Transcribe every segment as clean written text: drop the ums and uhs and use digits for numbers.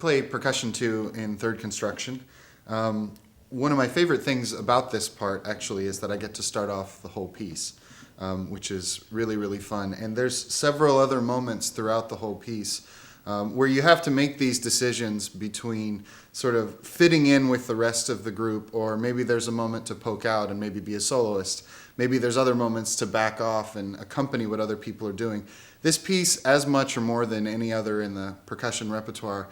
play percussion too in third construction. One of my favorite things about this part actually is that I get to start off the whole piece, which is really, really fun. And there's several other moments throughout the whole piece where you have to make these decisions between sort of fitting in with the rest of the group, or maybe there's a moment to poke out and maybe be a soloist. Maybe there's other moments to back off and accompany what other people are doing. This piece, as much or more than any other in the percussion repertoire,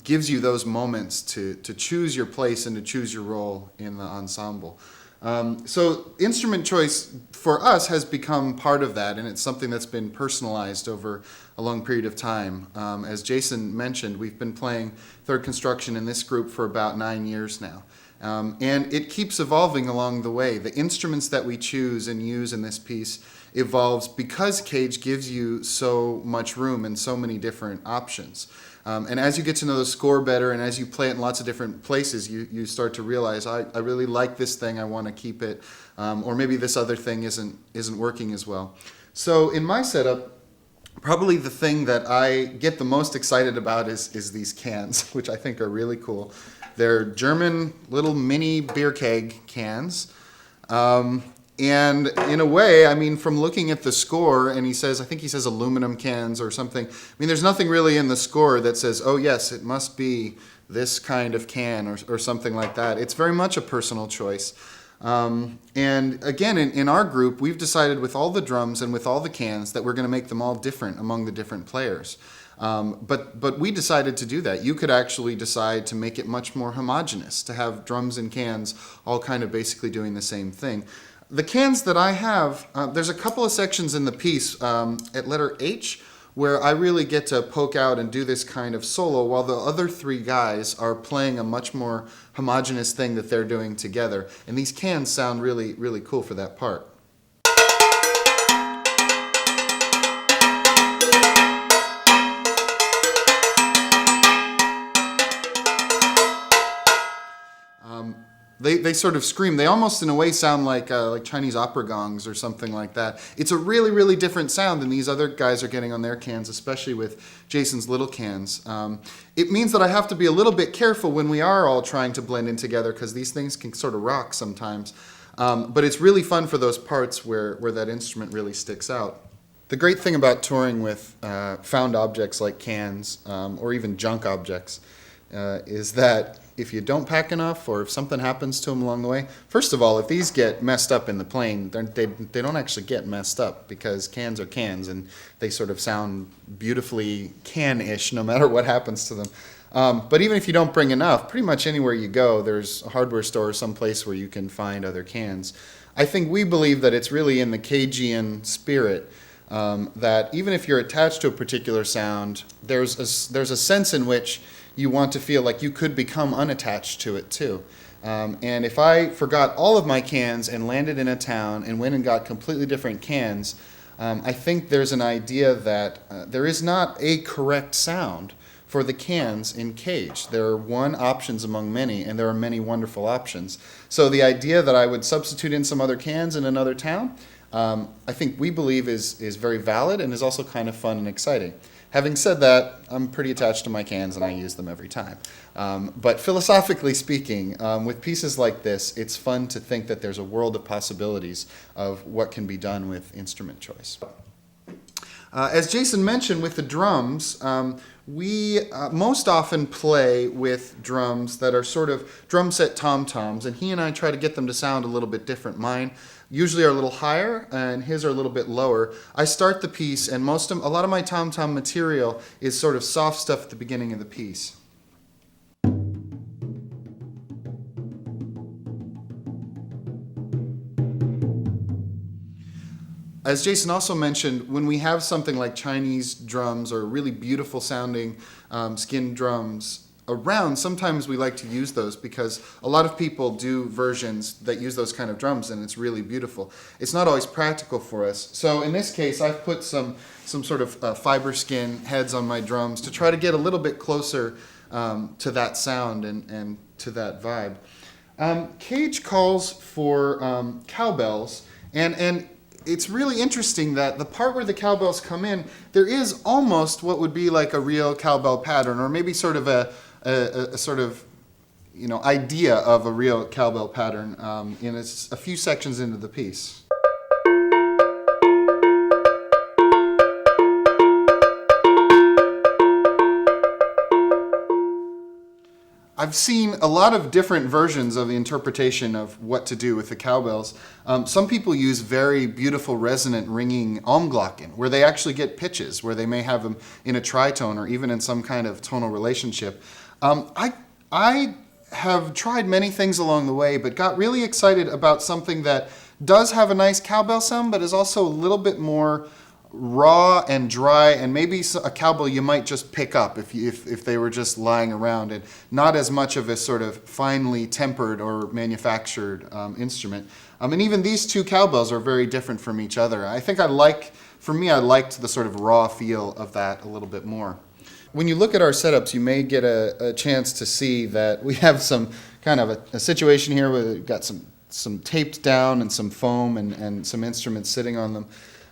gives you those moments to choose your place and to choose your role in the ensemble. So instrument choice for us has become part of that, and it's something that's been personalized over a long period of time. As Jason mentioned, we've been playing third construction in this group for about 9 years now. And it keeps evolving along the way. The instruments that we choose and use in this piece evolves because Cage gives you so much room and so many different options. And as you get to know the score better and as you play it in lots of different places, you start to realize, I really like this thing, I want to keep it, or maybe this other thing isn't working as well. So in my setup, probably the thing that I get the most excited about is these cans, which I think are really cool. They're German little mini beer keg cans. And in a way, I mean, from looking at the score, and I think he says aluminum cans or something. I mean, there's nothing really in the score that says, oh yes, it must be this kind of can or something like that. It's very much a personal choice. And again, in our group, we've decided with all the drums and with all the cans that we're going to make them all different among the different players. But we decided to do that. You could actually decide to make it much more homogeneous, to have drums and cans all kind of basically doing the same thing. The cans that I have, there's a couple of sections in the piece at letter H where I really get to poke out and do this kind of solo while the other three guys are playing a much more homogeneous thing that they're doing together. And these cans sound really, really cool for that part. They sort of scream. They almost, in a way, sound like Chinese opera gongs or something like that. It's a really, really different sound than these other guys are getting on their cans, especially with Jason's little cans. It means that I have to be a little bit careful when we are all trying to blend in together because these things can sort of rock sometimes. But it's really fun for those parts where that instrument really sticks out. The great thing about touring with found objects like cans or even junk objects is that if you don't pack enough or if something happens to them along the way, first of all, if these get messed up in the plane, they don't actually get messed up because cans are cans and they sort of sound beautifully can-ish no matter what happens to them. But even if you don't bring enough, pretty much anywhere you go, there's a hardware store or someplace where you can find other cans. I think we believe that it's really in the Cagean spirit that even if you're attached to a particular sound, there's a sense in which you want to feel like you could become unattached to it too. And if I forgot all of my cans and landed in a town and went and got completely different cans, I think there's an idea that there is not a correct sound for the cans in Cage. There are one options among many, and there are many wonderful options. So the idea that I would substitute in some other cans in another town, I think we believe is very valid and is also kind of fun and exciting. Having said that, I'm pretty attached to my cans and I use them every time. But philosophically speaking, with pieces like this, it's fun to think that there's a world of possibilities of what can be done with instrument choice. As Jason mentioned with the drums, we most often play with drums that are sort of drum set tom-toms, and he and I try to get them to sound a little bit different. Mine usually are a little higher, and his are a little bit lower. I start the piece, and a lot of my tom-tom material is sort of soft stuff at the beginning of the piece. As Jason also mentioned, when we have something like Chinese drums or really beautiful sounding skin drums around, sometimes we like to use those because a lot of people do versions that use those kind of drums and it's really beautiful. It's not always practical for us. So in this case, I've put some sort of fiber skin heads on my drums to try to get a little bit closer to that sound and to that vibe. Cage calls for cowbells, and it's really interesting that the part where the cowbells come in, there is almost what would be like a real cowbell pattern, or maybe sort of a sort of, you know, idea of a real cowbell pattern in a few sections into the piece. I've seen a lot of different versions of the interpretation of what to do with the cowbells. Some people use very beautiful resonant ringing Almglocken, where they actually get pitches, where they may have them in a tritone or even in some kind of tonal relationship. I have tried many things along the way, but got really excited about something that does have a nice cowbell sound, but is also a little bit more raw and dry, and maybe a cowbell you might just pick up if they were just lying around, and not as much of a sort of finely tempered or manufactured instrument. And even these two cowbells are very different from each other. I think I liked the sort of raw feel of that a little bit more. When you look at our setups, you may get a chance to see that we have some kind of a situation here where we've got some taped down and some foam and some instruments sitting on them.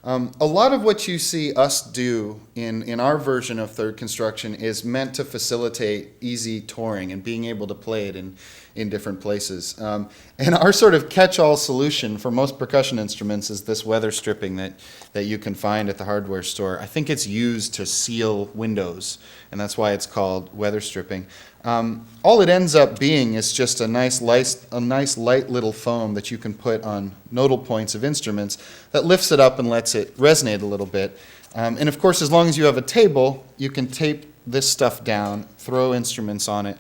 A lot of what you see us do in our version of third construction is meant to facilitate easy touring and being able to play it in different places. And our sort of catch-all solution for most percussion instruments is this weather stripping that you can find at the hardware store. I think it's used to seal windows, and that's why it's called weather stripping. All it ends up being is just a nice light little foam that you can put on nodal points of instruments that lifts it up and lets it resonate a little bit. And of course, as long as you have a table, you can tape this stuff down, throw instruments on it.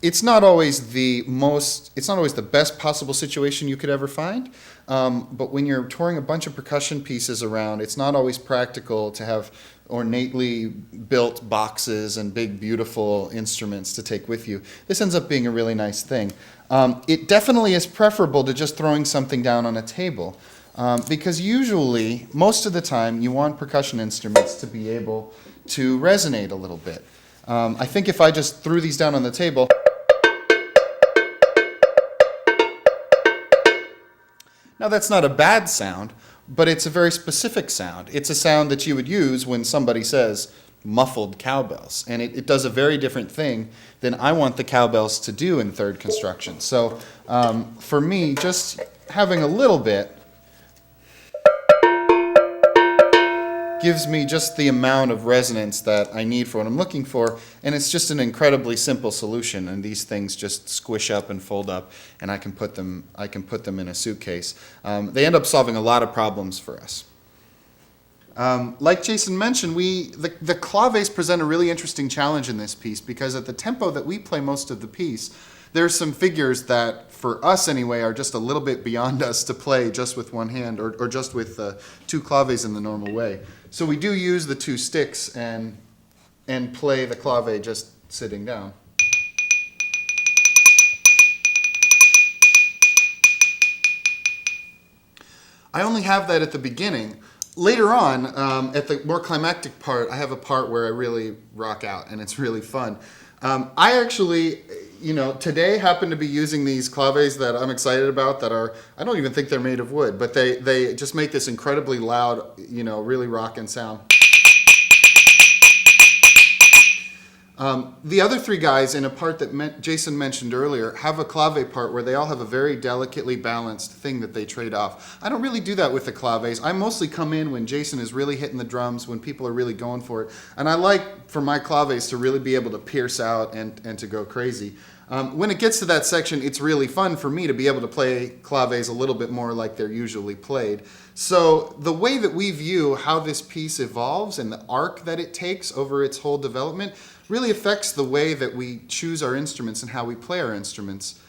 It's not always the best possible situation you could ever find, but when you're touring a bunch of percussion pieces around, it's not always practical to have ornately built boxes and big, beautiful instruments to take with you. This ends up being a really nice thing. It definitely is preferable to just throwing something down on a table, because usually, most of the time, you want percussion instruments to be able to resonate a little bit. I think if I just threw these down on the table, now that's not a bad sound, but it's a very specific sound. It's a sound that you would use when somebody says muffled cowbells, and it does a very different thing than I want the cowbells to do in third construction. So for me, just having a little bit gives me just the amount of resonance that I need for what I'm looking for, and it's just an incredibly simple solution, and these things just squish up and fold up, and I can put them in a suitcase. They end up solving a lot of problems for us. Like Jason mentioned, the claves present a really interesting challenge in this piece, because at the tempo that we play most of the piece, there's some figures that, for us anyway, are just a little bit beyond us to play just with one hand, or just with two claves in the normal way. So we do use the two sticks and play the clave just sitting down. I only have that at the beginning. Later on, at the more climactic part, I have a part where I really rock out, and it's really fun. I actually, today happen to be using these claves that I'm excited about that are, I don't even think they're made of wood, but they just make this incredibly loud, really rockin' sound. The other three guys in a part that Jason mentioned earlier have a clave part where they all have a very delicately balanced thing that they trade off. I don't really do that with the claves. I mostly come in when Jason is really hitting the drums, when people are really going for it. And I like for my claves to really be able to pierce out and to go crazy. When it gets to that section, it's really fun for me to be able to play claves a little bit more like they're usually played. So the way that we view how this piece evolves and the arc that it takes over its whole development really affects the way that we choose our instruments and how we play our instruments.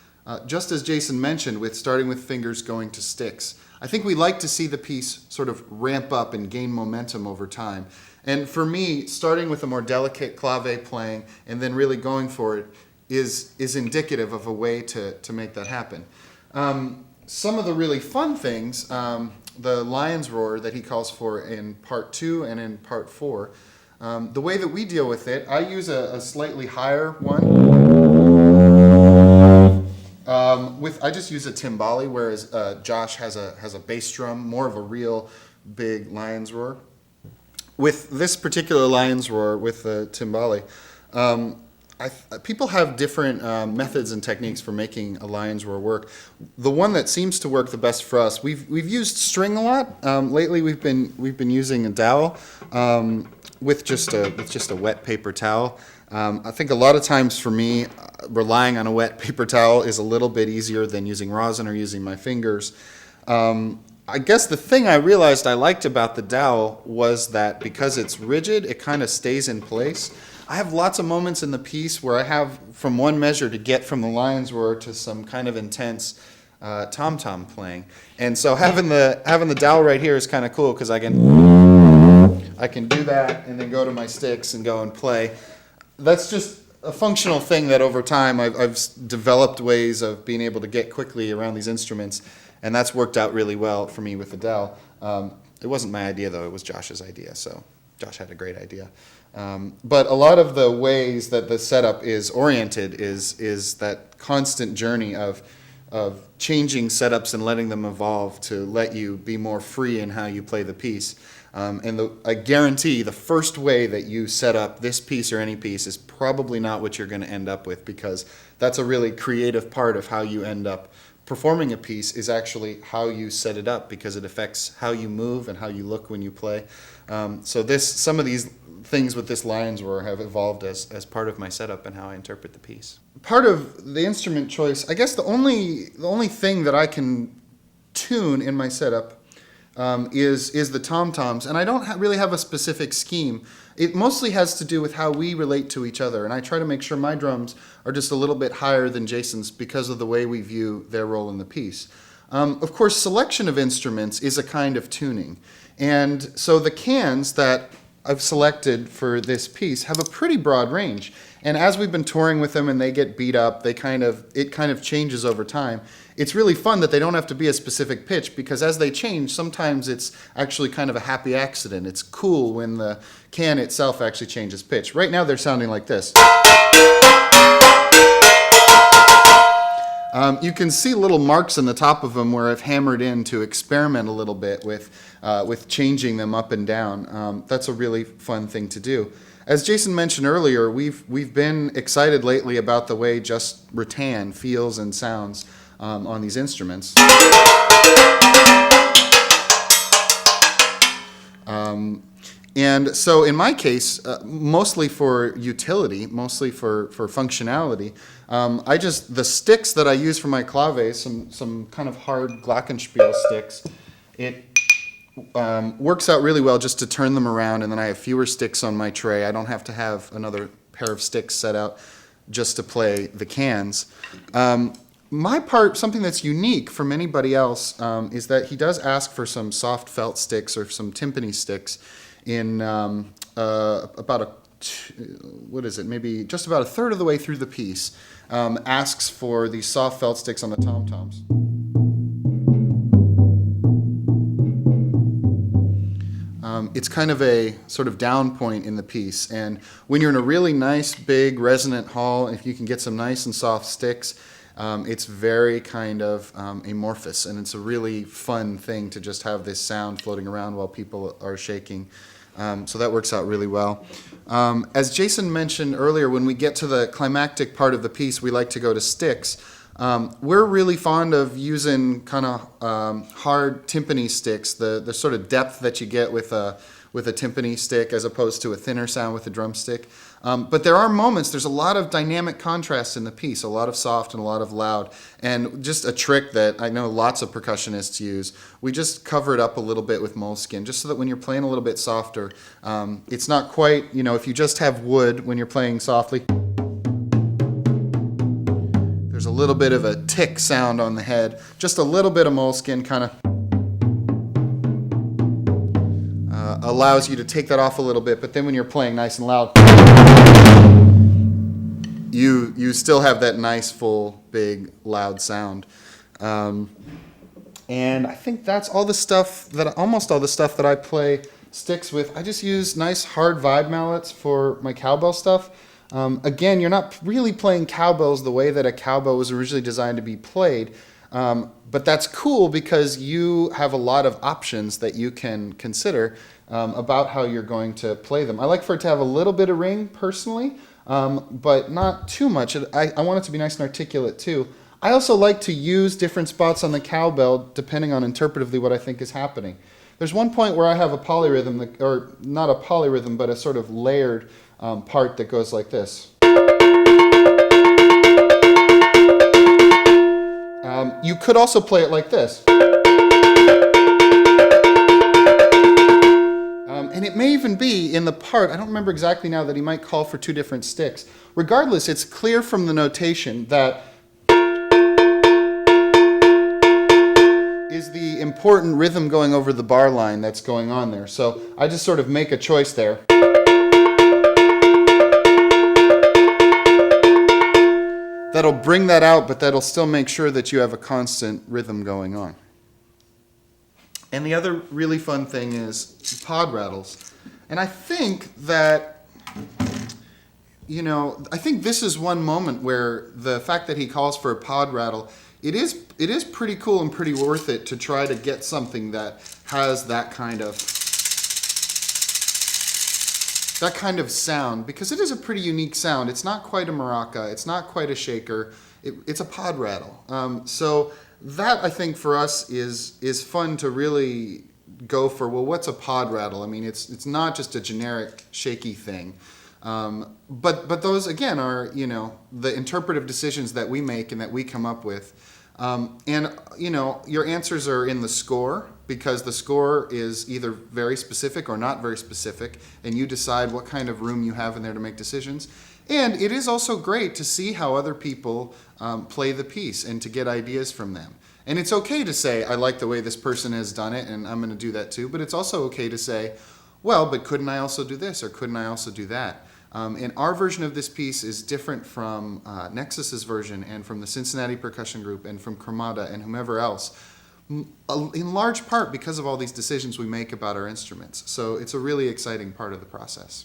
Just as Jason mentioned, with starting with fingers going to sticks. I think we like to see the piece sort of ramp up and gain momentum over time. And for me, starting with a more delicate clave playing and then really going for it is indicative of a way to make that happen. Some of the really fun things, the lion's roar that he calls for in part 2 and in part 4, the way that we deal with it, I use a slightly higher one. I just use a timbali, whereas Josh has a bass drum, more of a real big lion's roar. With this particular lion's roar with the timbali, people have different methods and techniques for making a lion's roar work. The one that seems to work the best for us, we've used string a lot. Lately, we've been using a dowel with just a wet paper towel. I think a lot of times for me, relying on a wet paper towel is a little bit easier than using rosin or using my fingers. I guess the thing I realized I liked about the dowel was that because it's rigid, it kind of stays in place. I have lots of moments in the piece where I have from one measure to get from the lion's roar to some kind of intense tom-tom playing. And so having the dowel right here is kind of cool because I can do that and then go to my sticks and go and play. That's just a functional thing that over time I've developed ways of being able to get quickly around these instruments, and that's worked out really well for me with the dowel. It wasn't my idea though, it was Josh's idea, so Josh had a great idea. But a lot of the ways that the setup is oriented is that constant journey of changing setups and letting them evolve to let you be more free in how you play the piece. I guarantee the first way that you set up this piece or any piece is probably not what you're going to end up with, because that's a really creative part of how you end up performing a piece, is actually how you set it up, because it affects how you move and how you look when you play. So some of these things with this lion's roar have evolved as part of my setup and how I interpret the piece. Part of the instrument choice, I guess the only thing that I can tune in my setup is the tom-toms, and I don't really have a specific scheme. It mostly has to do with how we relate to each other, and I try to make sure my drums are just a little bit higher than Jason's because of the way we view their role in the piece. Of course, selection of instruments is a kind of tuning, and so the cans that I've selected for this piece have a pretty broad range, and as we've been touring with them and they get beat up, it kind of changes over time. It's really fun that they don't have to be a specific pitch, because as they change, sometimes it's actually kind of a happy accident. It's cool when the can itself actually changes pitch. Right now they're sounding like this. You can see little marks on the top of them where I've hammered in to experiment a little bit with changing them up and down. That's a really fun thing to do. As Jason mentioned earlier, we've been excited lately about the way just rattan feels and sounds on these instruments. And so in my case, mostly for utility, mostly for functionality, the sticks that I use for my claves, some kind of hard glockenspiel sticks, it works out really well just to turn them around, and then I have fewer sticks on my tray. I don't have to have another pair of sticks set out just to play the cans. My part, something that's unique from anybody else, is that he does ask for some soft felt sticks or some timpani sticks in maybe just about a third of the way through the piece. Asks for these soft felt sticks on the tom-toms. It's kind of a sort of down point in the piece, and when you're in a really nice big resonant hall, if you can get some nice and soft sticks, it's very kind of amorphous, and it's a really fun thing to just have this sound floating around while people are shaking. So that works out really well. As Jason mentioned earlier, when we get to the climactic part of the piece, we like to go to sticks. We're really fond of using kind of hard timpani sticks, the sort of depth that you get with a timpani stick as opposed to a thinner sound with a drumstick. But there are moments, there's a lot of dynamic contrast in the piece, a lot of soft and a lot of loud. And just a trick that I know lots of percussionists use, we just cover it up a little bit with moleskin, just so that when you're playing a little bit softer, it's not quite, if you just have wood when you're playing softly, there's a little bit of a tick sound on the head. Just a little bit of moleskin kind of allows you to take that off a little bit, but then when you're playing nice and loud, you still have that nice, full, big, loud sound. And I think that's almost all the stuff that I play sticks with. I just use nice, hard vibe mallets for my cowbell stuff. Again, you're not really playing cowbells the way that a cowbell was originally designed to be played. But that's cool because you have a lot of options that you can consider about how you're going to play them. I like for it to have a little bit of ring personally, but not too much. I want it to be nice and articulate too. I also like to use different spots on the cowbell depending on interpretively what I think is happening. There's one point where I have a polyrhythm, or not a polyrhythm, but a sort of layered part that goes like this. You could also play it like this. And it may even be in the part, I don't remember exactly now, that he might call for two different sticks. Regardless, it's clear from the notation that is the important rhythm going over the bar line that's going on there. So I just sort of make a choice there. That'll bring that out, but that'll still make sure that you have a constant rhythm going on. And the other really fun thing is pod rattles. And I think that, I think this is one moment where the fact that he calls for a pod rattle, it is pretty cool and pretty worth it to try to get something that has that kind of sound, because it is a pretty unique sound. It's not quite a maraca, it's not quite a shaker, it's a pod rattle. So that, I think, for us is fun to really go for, well, what's a pod rattle? I mean, it's not just a generic shaky thing. But those, again, are, the interpretive decisions that we make and that we come up with. Your answers are in the score, because the score is either very specific or not very specific, and you decide what kind of room you have in there to make decisions. And it is also great to see how other people play the piece and to get ideas from them. And it's okay to say, I like the way this person has done it, and I'm going to do that too. But it's also okay to say, well, but couldn't I also do this, or couldn't I also do that? And our version of this piece is different from Nexus's version, and from the Cincinnati Percussion Group, and from Cremata, and whomever else, in large part because of all these decisions we make about our instruments. So it's a really exciting part of the process.